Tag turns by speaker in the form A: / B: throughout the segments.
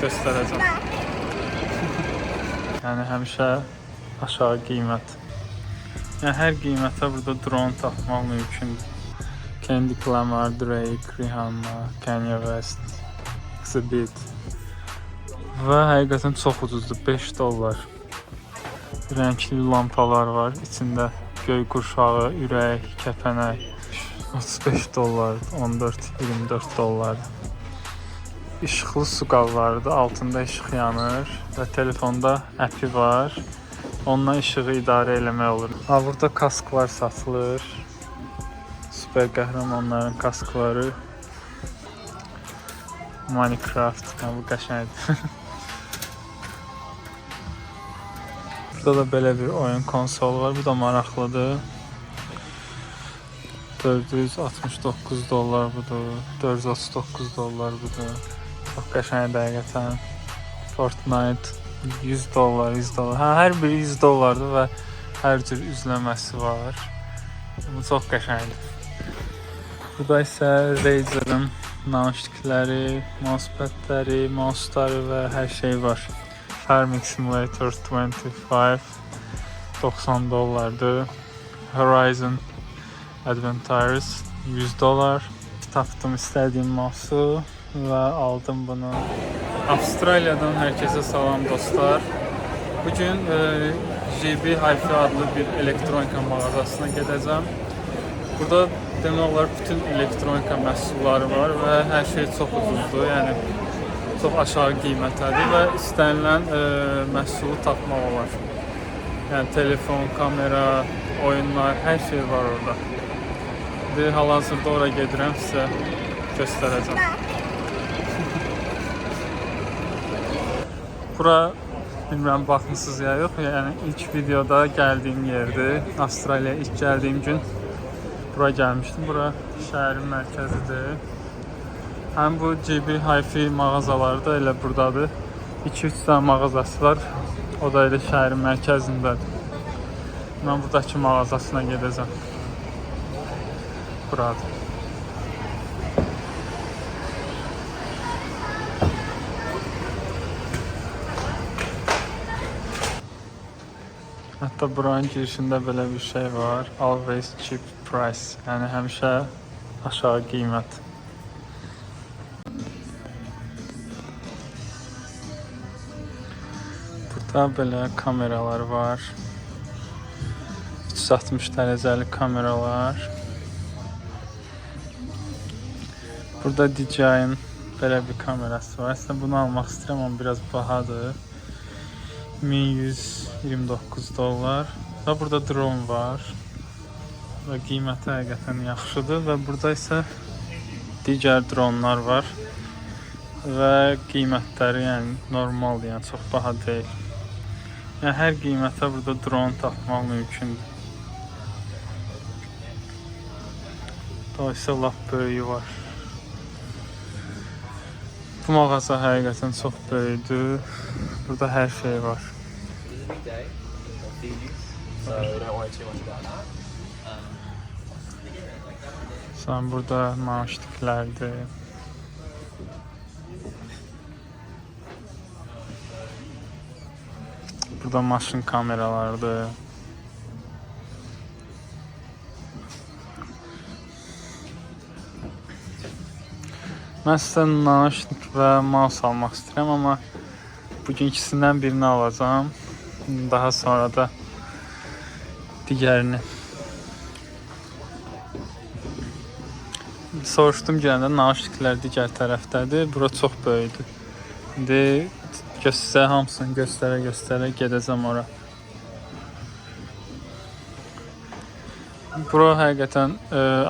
A: göstərəcəm. Yəni həmişə aşağı qiymət. Yəni hər qiymətə burada drone tapmaq mümkündür. Candy Lamar, Drake, Rihanna, Kanye West, Xzibit. Və həqiqətən çox ucuzdur, $5. Rəngli lampalar var, içində göy qurşağı, ürək, kəpənək. $35, $14-24. İşıqlı su qablarıdır, altında işıq yanır və telefonda əpi var. Onunla işığı idarə eləmək olur. Ha, burada kasklar satılır. Süper qəhrəmanların kaskları. Minecraft, bu qəşəngdir. Burada da belə bir oyun konsolu var, bu da maraqlıdır. $469 budur, $439 budur. Çox qəşəngdir həqiqətən. Fortnite $100. Hə, hər biri $100-dır və hər cür üzləməsi var. Bu çox qəşəngdir. Burada isə Razer'ın nauşnikləri, mousepadləri, mouseları və hər şey var. Farming Simulator 25 $90'dır. Horizon Adventures $100. Tapdım istədiyim mouse'u və aldım bunu. Avstraliyadan hər kəsə salam dostlar. Bugün JB Hi-Fi adlı bir elektronika mağazasına gedəcəm. Burada demək olar bütün elektronika məhsulları var və hər şey çox ucuzdur. Yəni çox aşağı qiymətədir və istənilən məhsulu tapmaq olar. Yəni telefon, kamera, oyunlar, hər şey var orada. Hal-hazırda ora gedirəm, sizə göstərəcəm. Bura bilmirəm baxmısınız ya yox, yəni ilk videoda gəldiyim yerdir. Avstraliyaya ilk gəldiyim gün bura gəlmişdim. Bura şəhərin mərkəzidir. Həm bu JB Hi-Fi mağazaları da elə buradadır. 2-3 tane mağazası var. O da elə şəhərin mərkəzindədir. Mən buradakı mağazasına gedəcəm. Buradır. Hətta buranın girişində belə bir şey var. Always cheap price. Yəni həmişə aşağı qiymət. Burada belə kameralar var. 360 dərəcəlik kameralar. Burada DJI'nin belə bir kamerası var. Əslində bunu almaq istəyirəm, amma biraz bahadır. $1129. Və burada drone var. Və qiyməti həqiqətən yaxşıdır. Və burada isə digər dronlar var. Və qiymətləri yəni normaldır, yəni çox baha deyil. Yəni hər qiymətə burada drone tapmaq mümkündür. Daha isə lap böyüyü var. Bu mağaza həqiqətən çox böyükdür. Burada hər şey var. Sən burada nauşniklərdir. Burada maşın kameralardır. Mən sizə nauşnik və mouse almaq istəyirəm, amma bugün ikisindən birini alacağım. Daha sonra da digərini. Soruşdum gələndə nauşniklər digər tərəfdədir. Bura çox böyükdür. İndi sizə hamısını göstərə gedəcəm ora. Bura həqiqətən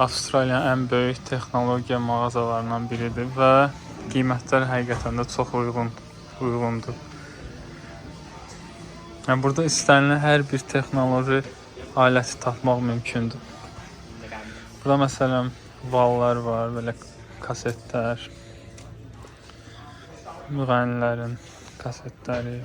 A: Avstraliyanın ən böyük texnologiya mağazalarından biridir və qiymətlər həqiqətən də çox uyğundur. Yəni burada istənilən hər bir texnoloji aləti tapmaq mümkündür. Burada məsələn vallar var, belə kasetlər, müğənnilərin kasetləri.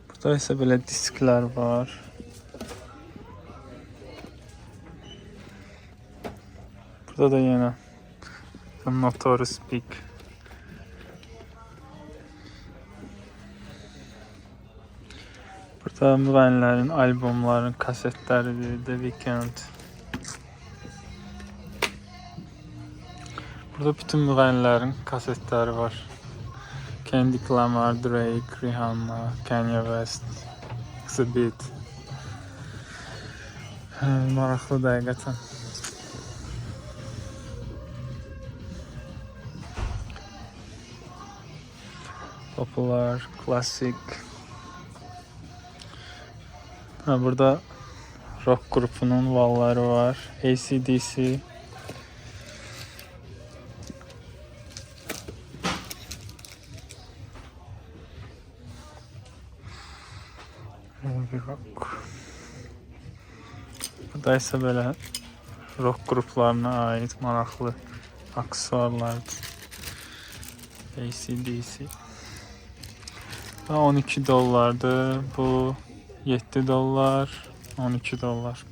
A: Burada isə belə disklər var. Burada da yine The Notorious Big. Burada müğənnilərin albomların kasetləridir, The Weeknd. Burada bütün müğənnilərin kasetləri var. Kendrick Lamar, Drake, Rihanna, Kanye West, Exhibit. Maraqlı həqiqətən. Popular, klasik. Burada rock grupunun valları var. AC/DC. Bir rock. Burada isə belə rock gruplarına ait maraqlı aksesuarlardır. AC/DC. 12 dollardır. Bu 7 dollar, 12 dollar.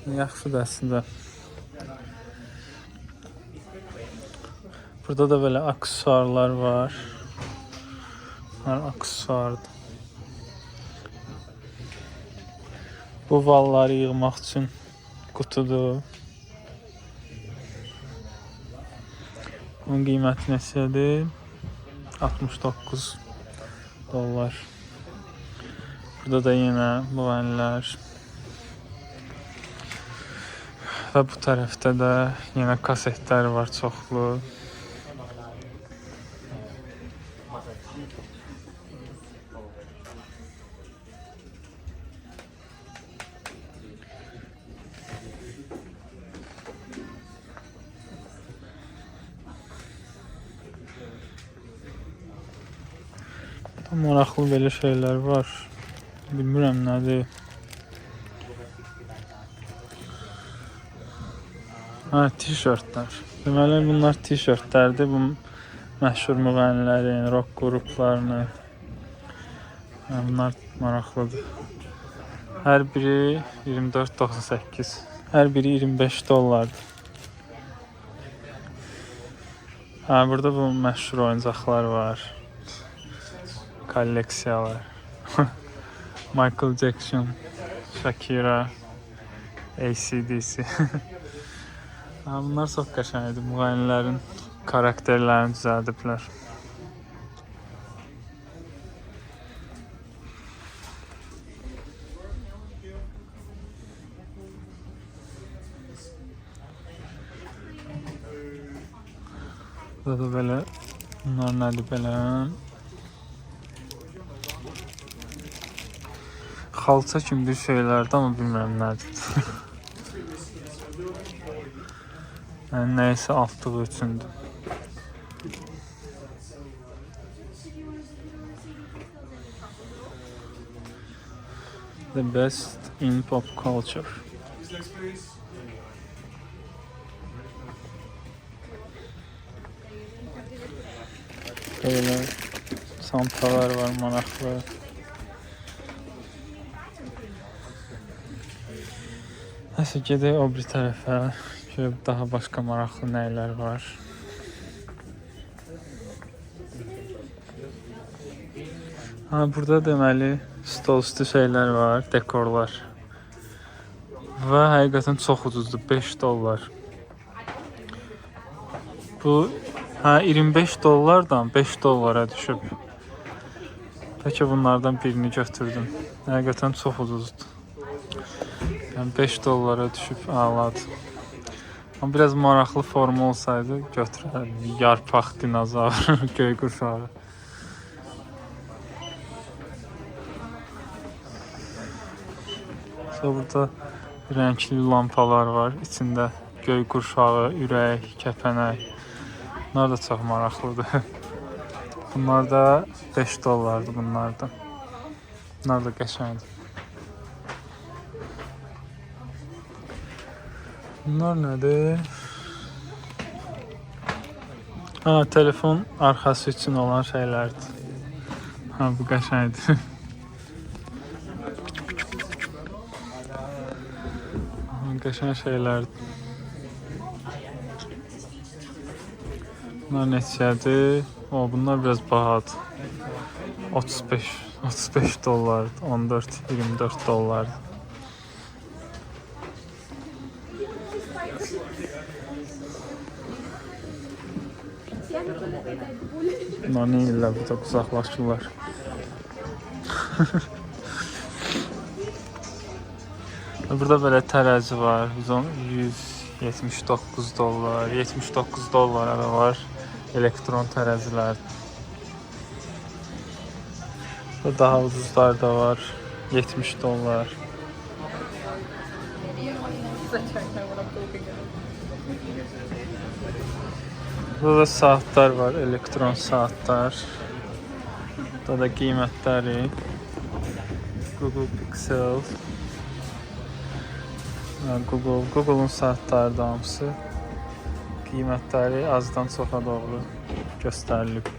A: Yaxşıdır əslində. Burada da belə aksesuarlar var. Bunlar aksesuardır. Bu valları yığmaq üçün qutudur. Bunun qiyməti neçədir? 69 dollar. Burada da yine müğənniler. Və bu tərəfdə də yine kasetlər var çoxlu. Maraqlı belə şeyler var. Bilmirəm nədir. T-shirtlər. Deməli bunlar t-shirtlərdir. Bu məşhur müğənnilərin, rock qruplarının. Bunlar maraqlıdır. Hər biri 24.98. Hər biri 25 dollardır. Burada bu məşhur oyuncaqlar var. Kolleksiyalar. Michael Jackson, Shakira, AC/DC. Bunlar çox qəşəngdir. Müğənnilərin karakterlərini düzəldiblər. Burada da belə, bunlar nədir belə? Xalça kimi bir şeylərdir, amma bilmirəm nədir. Yəni nəysə altlığı üçündür. The best in pop culture. Böyle çantalar var maraqlı. Neyse gedək o bir tərəfə. Şöyle daha başka maraqlı nəylər var. Burada deməli stol üstü şeylər var, dekorlar. Və həqiqətən çox ucuzdur, 5 dollar. Bu 25 dollardan 5 dollara düşüb. Bəlkə bunlardan birini götürdüm. Həqiqətən çox ucuzdur. Yəni 5 dollara düşüb ağladı. Ama biraz maraqlı formu olsaydı götürərdim. Yarpaq dinozavr, göy qurşağı. Burada renkli lampalar var. İçində göy qurşağı, ürək, kəpənək. Bunlar da çox maraqlıdır. Bunlar da 5 dollardır bunlardan. Bunlar da qəşəngdir. Bunlar nədir? Telefon arxası üçün olan şeylərdir. Bu qəşəngdir. Qəşəng şeylərdir. Bunlar neçədir? O, bunlar biraz bahadır. 35 dollar, 14-24 dollar. Bunlar ne ilə burada uzaqlaşırlar. Burada belə tərəzi var. 179 dollar, 79 dollara da var elektron tərəzilər. Daha ucuzlar da var. 70 dollar. Burada saatler var, elektron saatler. Burada da qiymətləri. Google Pixel. Google'un saatləri da hamısı. Qiymətləri azdan çoxa doğru göstərilib.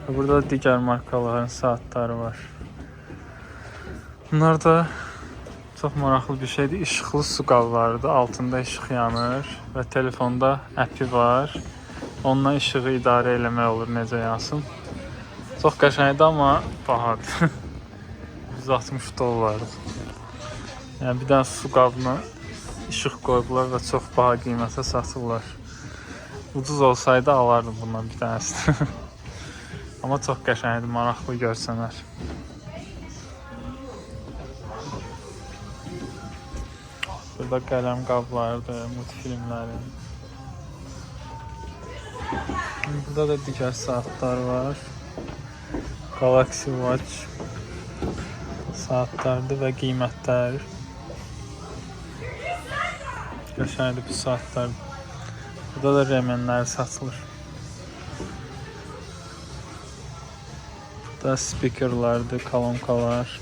A: Burada digər markaların saatləri var. Bunlar da çox maraqlı bir şeydir. İşıqlı su qablarıdır. Altında işıq yanır və telefonda əpi var. Onunla işığı idarə eləmək olur necə yansın. Çox qəşəngdir, amma bahadır. 160 dollardır. Yəni bir dənə su qabına işıq qoyublar və çox baha qiymətə satırlar. Ucuz olsaydı alardım bundan bir dənəsini. Amma çox qəşəngdir, maraqlı görsənər. Burada qələm qablardır, multifilmlərin. Burada da digər saatlar var. Galaxy Watch saatlardır və qiymətlər. Qəşəngdir bu saatlar. Burada da remenlər satılır. Burada speakerlardır, kolonkalar.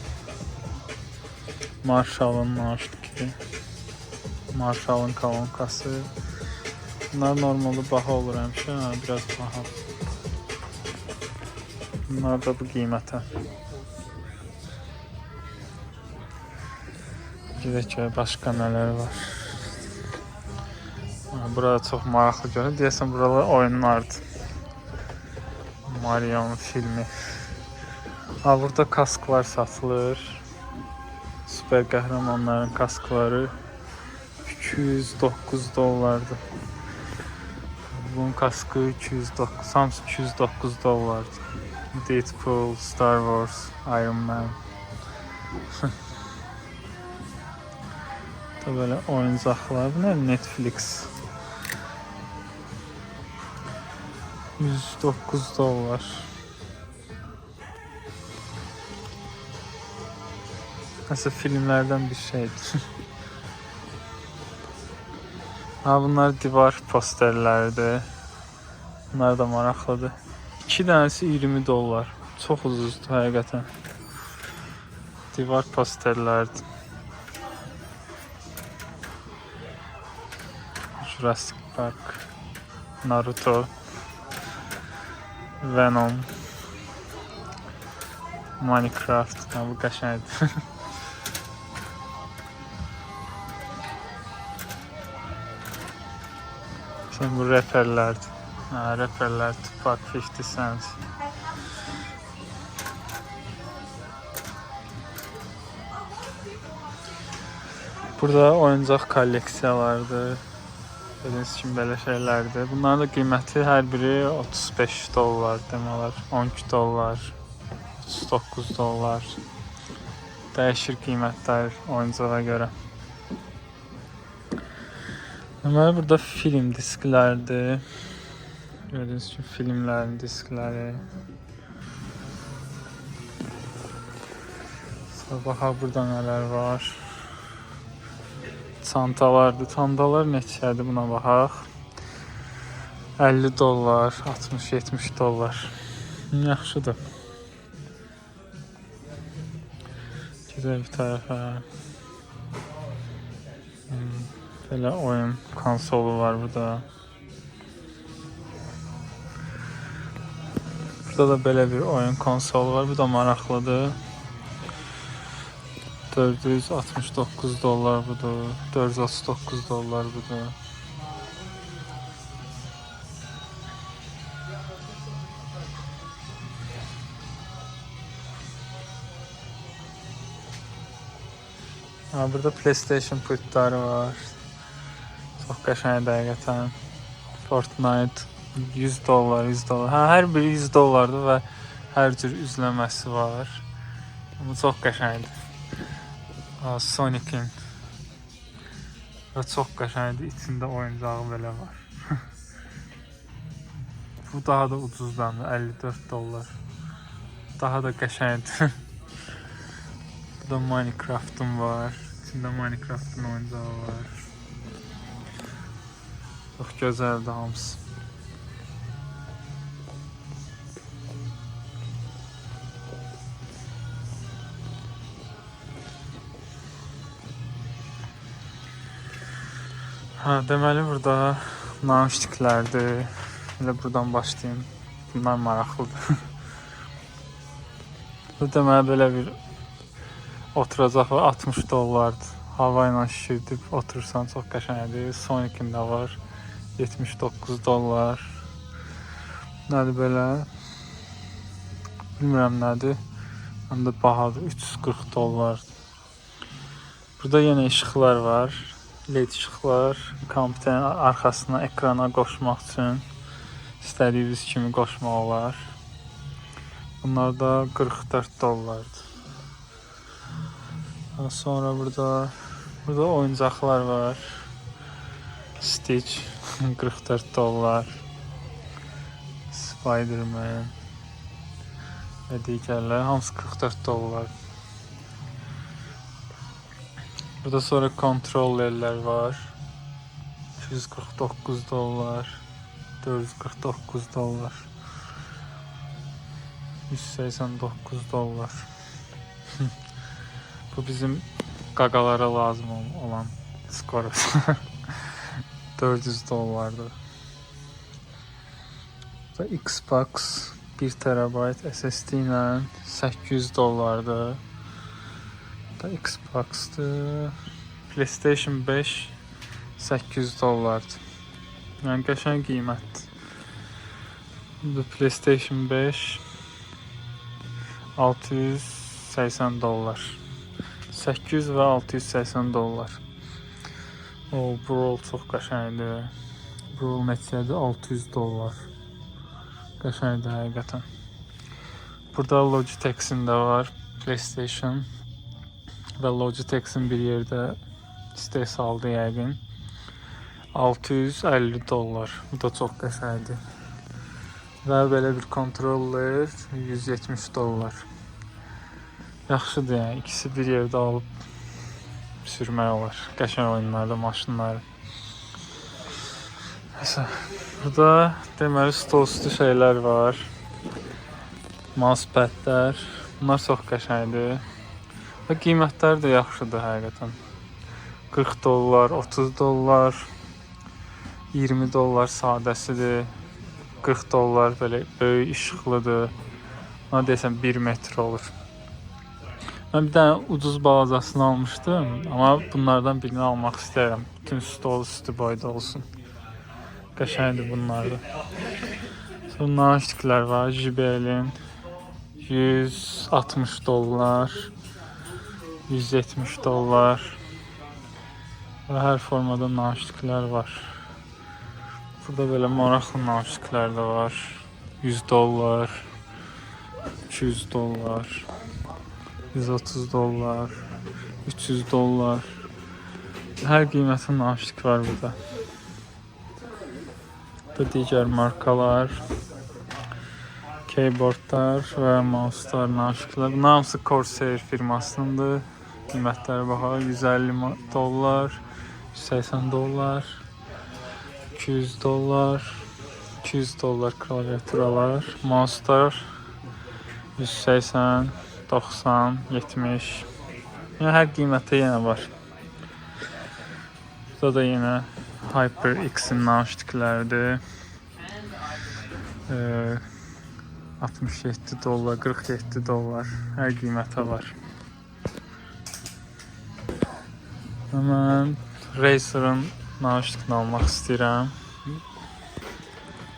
A: Marshall'ın naşdiki. Marshall'ın kolonkası. Bunlar normalde baha olur həmişə, biraz baha. Bunlar da bu qiymətə. Gedək ki, başqa nələr var. Burada çox maraqlı görünür. Deyəsən buralar oyunlardır. Mario'nun filmi. Burada kasklar satılır. Süper qəhrəmanların kaskları 209 dollardır. Bunun kaskı 209, hamısı 209 dollardır. Deadpool, Star Wars, Iron Man. Da böyle oyuncaqlar. Bunlar Netflix. 109 dollar. Nasıl filmlerden bir şeydir. Bunlar divar posterlerdi. Bunlar da maraqlıdır. 2 dənəsi 20 dollar. Çox ucuzdur həqiqətən. Divar posterlerdi. Jurassic Park, Naruto, Venom, Minecraft. Bu qəşəngdir. Şimdi bu rapperlerdir. Rapperler Tupac, 50 Cent. Burada oyuncaq kolleksiyalardır. Gördüğünüz kimi belə şeylərdir. Bunların da qiyməti hər biri 35 dollar demələr. 12 dollar, 39 dollar. Dəyişir qiymətlər oyuncağa görə. Deməli burada film disklərdir. Gördüğünüz gibi filmlerin diskləri. Baxa burada nələr var. Çantalardır. Çantalar neçədir buna baxaq. 50 dollar, 60-70 dollar. Yaxşıdır. Güzel bir tərəfə. Belə oyun konsolu var burada. Burada da belə bir oyun konsolu var. Bu da maraqlıdır. 469 dollar budur. 439 dollar budur. Ha, burada PlayStation pultları var. Çox qəşəngdir həqiqətən. Fortnite $100, $100. Ha, hər biri $100-dır və hər cür üzləməsi var. Amma çox qəşəngdir. Sonic'in və çox qəşəngdir. İçində oyuncağı belə var. Bu daha da ucuzdandır, $54. Daha da qəşəngdir. Burada Minecraft'ım var. İçində Minecraft'ın oyuncağı var. Çox gözəldir hamısı. Ha, deməli burada nauşniklərdir. Elə buradan başlayayım. Bunlar maraqlıdır. Bu deməli belə bir oturacaq və $60. Hava ilə şişirdib oturursan çox qəşəngdir. Sonic'in də var. $79. Nədir belə? Bilmirəm nədir. Həm də bahadır. $340. Burada yenə işıqlar var. LED işıqlar. Kompüterin arxasına, ekrana qoşmaq üçün istədiyiniz kimi qoşmaq olar. Bunlar da $44. Sonra burada oyuncaqlar var. Stitch $44. Spider-Man və digərlər hamısı $44. Burada sonra kontrollerlər var. $249, $449, $189. Bu bizim qaqalara lazım olan skoros. $400'dır. Bu da Xbox 1 TB SSD ilə $800'dır. Bu da Xbox'dır. PlayStation 5 $800'dır. Yəni qəşəng qiymətdir. Bu PlayStation 5 $680. 800 və $680. O, Brawl çox qəşəngdir. Brawl neçədir? $600. Qəşəngdir həqiqətən. Burada Logitech'in də var. PlayStation və Logitech'in bir yerdə istehsaldır yəqin. $650. Bu da çox qəşəngdir. Və belə bir kontroller $170. Yaxşıdır yəni, ikisi bir yerdə alıb sürmək olar. Qəşəng oyunlarda, maşınları. Mesela burada deməli stolüstü şeylər var. Mousepadlər. Bunlar çox qəşəngdir. Və qiymətləri də yaxşıdır həqiqətən. $40, $30, $20 sadəsidir. $40 belə böyük işıqlıdır. Ona desəm 1 metr olur. Mən bir dənə ucuz balacasını almışdım, amma bunlardan birini almaq istəyirəm. Bütün stol üstü boyda olsun. Qəşəngdir bunlardır. Sonra nauşniklər var. JBL-in $160, $170 və hər formada nauşniklər var. Burada belə maraqlı nauşniklər də var. $100, $200, $130, $300. Hər qiymətin nauşnik var burada. Burada digər markalar, keyboardlar və mouselar, nauşniklər. Bunlar hamısı Corsair firmasınındır. Qiymətləri baxaq. $150, $180, $200, $200 klaviaturalar, mouselar 180, 90, 70. Yəni hər qiymətdə yenə var. Burada da yenə HyperX-in nauşniklərdir. $67, $47 hər qiymətə var. Mən Razer'ın nauşnikini almaq istəyirəm.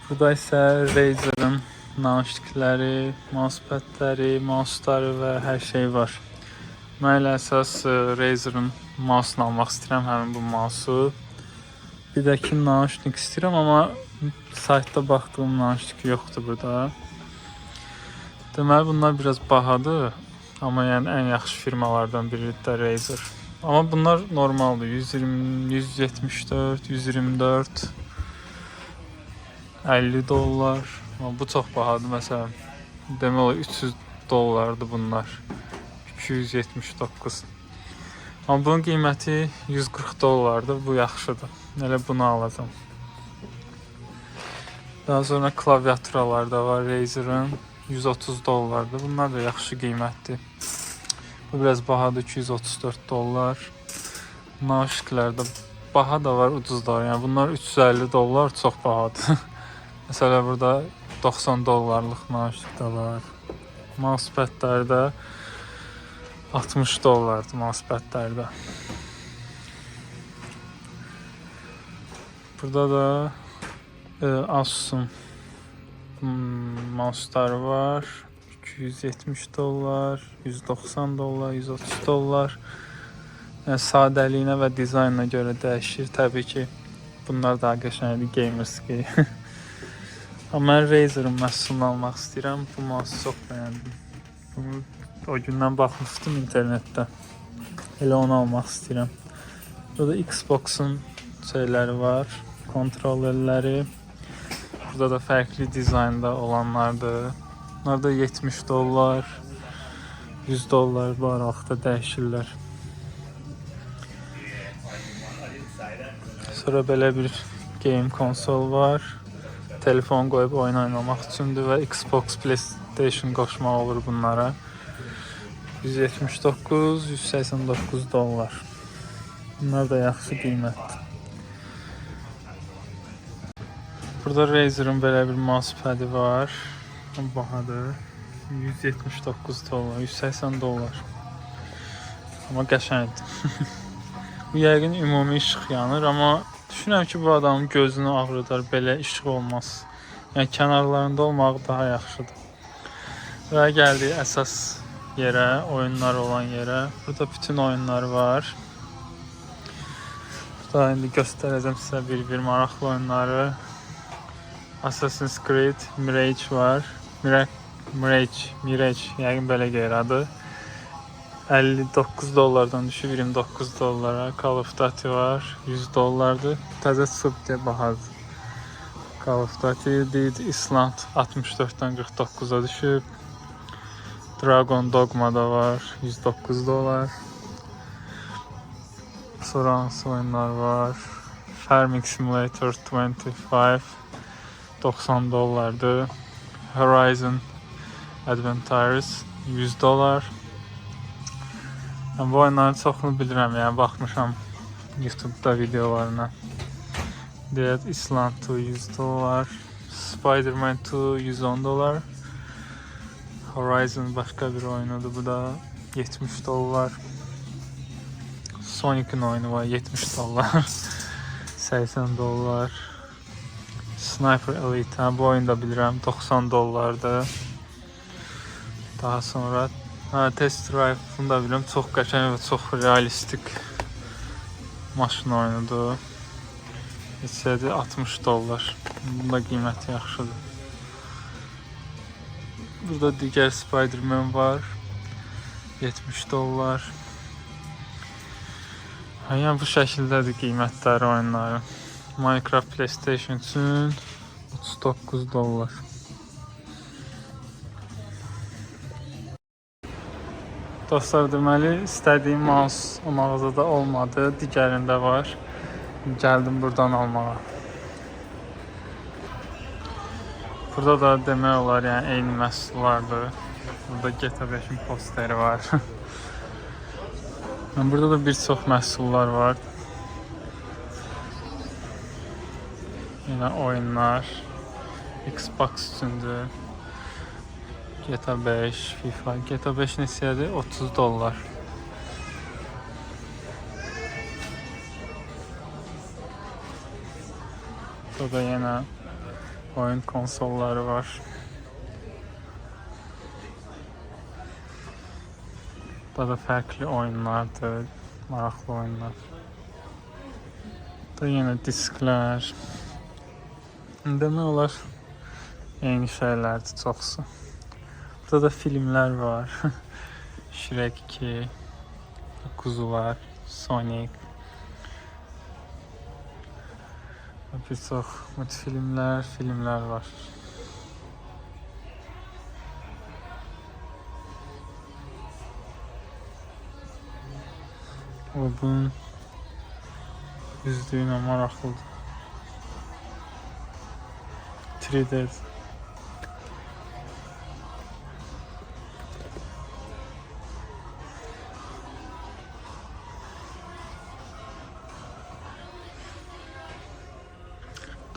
A: Burada isə Razer'ın nauşnikləri, mousepadləri, mouseları və hər şey var. Mən elə əsas Razer'ın mouse'unu almaq istəyirəm, həmin bu mouse'u. Bir də ki, nauşnik istəyirəm, amma saytda baxdığım nauşnik yoxdur burada. Deməli, bunlar biraz bahadır, amma yəni ən yaxşı firmalardan biridir də Razer. Amma bunlar normaldır, 120, 174, 124, 50 dollar. Amma bu çox bahadır, məsələn. Demək olar 300 dollardır bunlar. 279. Amma bunun qiyməti 140 dollardır. Bu yaxşıdır. Elə bunu alacağam. Daha sonra klaviaturalar da var Razer'ın. 130 dollardır. Bunlar da yaxşı qiymətdir. Bu biraz bahadır. 234 dollar. Nauşniklər də baha da var, ucuz da var. Yəni bunlar 350 dollar çox bahadır. Məsələn burada 90 dollarlıq nauşnik də var. Mousepadlər də 60 dollardır mousepadlər də. Burada da Asus'un mouse'ları var. 270 dollar, 190 dollar, 130 dollar. Yəni sadəliyinə və dizaynına görə dəyişir. Təbii ki, bunlar daha qəşəngdir, gamerski. Amma mən Razer'ın məhsulunu almaq istəyirəm. Bu mouse çox bəyəndim. Bunu o gündən baxmışdım internetdə. Elə onu almaq istəyirəm. Burada Xbox'un şeyləri var, kontrollerləri. Burada da fərqli dizaynda olanlardır. Bunlar da 70 dollar, 100 dollar bu aralıqda dəyişirlər. Sonra belə bir game konsol var. Telefon qoyub oyun oynamaq üçündür və Xbox, PlayStation qoşmaq olur bunlara. 179, 189 dollar. Bunlar da yaxşı qiymətdir. Burada Razer'ın belə bir mousepad'i var. Bahadır. 179 dollar, 180 dollar. Amma qəşəngdir. Bu yəqin ümumi işıq yanır, amma düşünürəm ki, bu adamın gözünü ağrıdar, belə işıq olmaz. Yəni kənarlarında olmaq daha yaxşıdır. Və gəldik əsas yerə, oyunlar olan yerə. Burada bütün oyunlar var. Burada indi göstərəcəm sizə bir maraqlı oyunları. Assassin's Creed Mirage var. Mirage, yəqin belə qeyri adı. 59 dollardan düşüb 29 dollara. Call of Duty var, 100 dollardır. Təzə çıxıb deyə bahadır. Call of Duty Dead Island 64-dən 49-a düşüb. Dragon Dogma da var, 109 dollar. Sonra hansı oyunlar var? Farming Simulator 25, 90 dollardır. Horizon Adventures 100 dollar. Ben bu oyunların çoxunu bilirəm, yəni baxmışam YouTube'da videolarına. Dead Island 2 100 dollar. Spider-Man 2 110 dollar. Horizon başka bir oyunudur, bu da 70 dollar. Sonic'in oyunu var, 70 dollar. 80 dollar. Sniper Elite, bu oyunu da bilirəm, 90 dollardır. Daha sonra Test Drive'ını da bilirəm, çox qəşəng və çox realistik maşın oyunudur. İçəridə 60 dollar. Bunun da qiyməti yaxşıdır. Burada digər Spider-Man var. 70 dollar. Yəni bu şəkildədir qiymətləri oyunları. Minecraft PlayStation üçün 39 dollar. Dostlar, deməli istədiyim mouse o mağazada olmadı, digərində var. Gəldim buradan almağa. Burada da demək olar, yəni eyni məhsullardır. Burada GTA 5'in posteri var. Burada da bir çox məhsullar var. Yine oyunlar. Xbox üçündür. GTA 5, FIFA. GTA 5 neçədir? 30 dollar. Burada yine oyun konsolları var. Burada da fərqli oyunlardır, maraqlı oyunlar. Burada yenə disklər. Demək olar eyni şeylərdir çoxsu. Burada da filmlər var. Shrek 2, Kuzular, Sonic. Bir çox multfilmlər, filmlər var. O bunun yüzlüyünə maraqlıdır. 3D.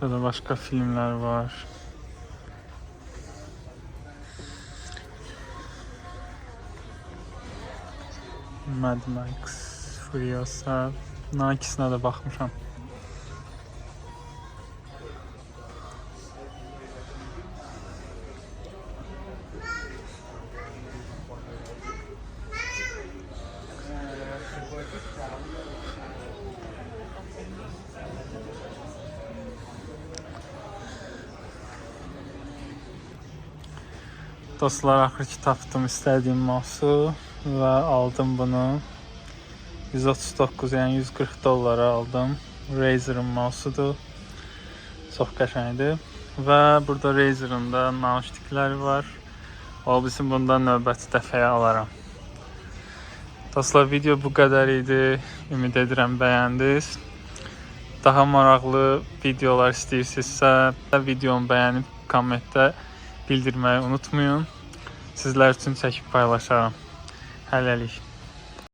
A: Burada da başka filmler var. Mad Max, Furiosa. Bunların ikisine de baxmışam. Dostlar, axır ki tapdım istədiyim mouse'u və aldım bunu. 139, yəni 140 dollara aldım. Razer'ın mouse'udur. Çox qəşəngdir. Və burada Razer'ın da nauşnikləri var. O bizim bundan növbəti dəfəyə alaram. Dostlar, video bu qədər idi. Ümid edirəm bəyəndiniz. Daha maraqlı videolar istəyirsinizsə, videomu bəyənib kommentdə bildirməyi unutmayın. Sizlər üçün çəkib paylaşaram. Hələlik.